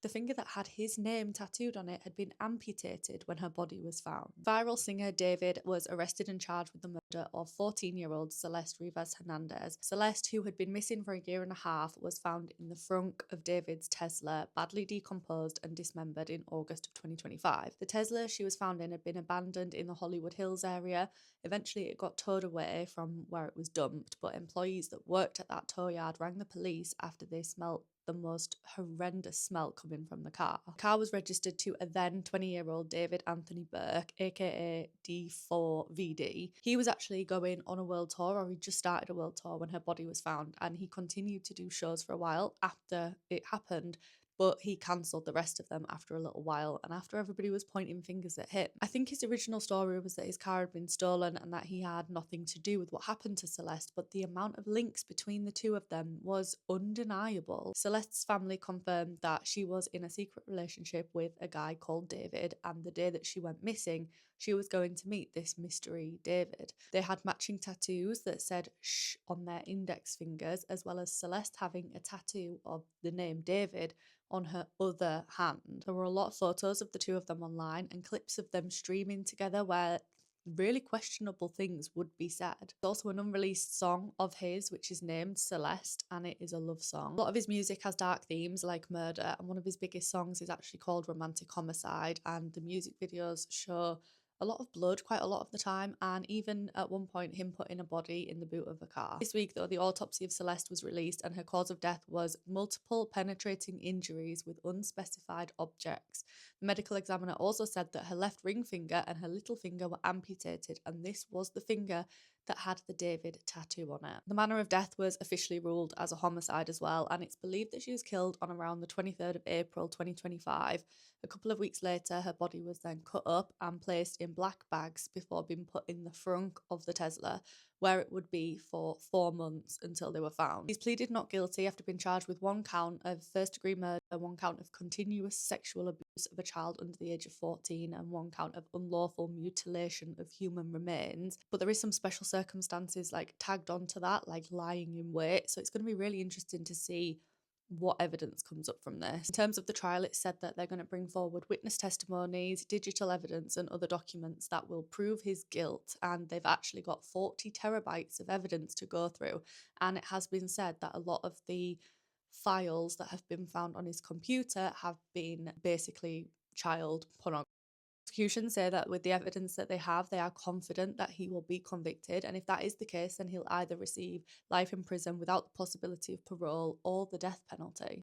The finger that had his name tattooed on it had been amputated when her body was found. Viral singer David was arrested and charged with the murder of 14-year-old Celeste Rivas Hernandez. Celeste, who had been missing for a year and a half, was found in the frunk of David's Tesla, badly decomposed and dismembered in August of 2025. The Tesla she was found in had been abandoned in the Hollywood Hills area. Eventually, it got towed away from where it was dumped, but employees that worked at that tow yard rang the police after they smelt the most horrendous smell coming from the car. The car was registered to a then 20-year-old David Anthony Burke, aka D4VD. He was actually going on a world tour, or he just started a world tour when her body was found, and he continued to do shows for a while after it happened, but he cancelled the rest of them after a little while and after everybody was pointing fingers at him. I think his original story was that his car had been stolen and that he had nothing to do with what happened to Celeste, but the amount of links between the two of them was undeniable. Celeste's family confirmed that she was in a secret relationship with a guy called David, and the day that she went missing, she was going to meet this mystery David. They had matching tattoos that said shh on their index fingers, as well as Celeste having a tattoo of the name David on her other hand. There were a lot of photos of the two of them online and clips of them streaming together where really questionable things would be said. There's also an unreleased song of his which is named Celeste, and it is a love song. A lot of his music has dark themes like murder, and one of his biggest songs is actually called Romantic Homicide, and the music videos show a lot of blood quite a lot of the time, and even at one point him putting a body in the boot of a car. This week though, the autopsy of Celeste was released and her cause of death was multiple penetrating injuries with unspecified objects. The medical examiner also said that her left ring finger and her little finger were amputated, and this was the finger that had the David tattoo on it. The manner of death was officially ruled as a homicide as well, and it's believed that she was killed on around the 23rd of April 2025. A couple of weeks later, her body was then cut up and placed in black bags before being put in the frunk of the Tesla, where it would be for 4 months until they were found. He's pleaded not guilty after being charged with 1 count of first-degree murder, 1 count of continuous sexual abuse of a child under the age of 14, and 1 count of unlawful mutilation of human remains. But there is some special circumstances like tagged onto that, like lying in wait. So it's going to be really interesting to see what evidence comes up from this. In terms of the trial, it's said that they're going to bring forward witness testimonies, digital evidence and other documents that will prove his guilt, and they've actually got 40 terabytes of evidence to go through, and it has been said that a lot of the files that have been found on his computer have been basically child pornography. Prosecution say that with the evidence that they have, they are confident that he will be convicted, and if that is the case, then he'll either receive life in prison without the possibility of parole or the death penalty.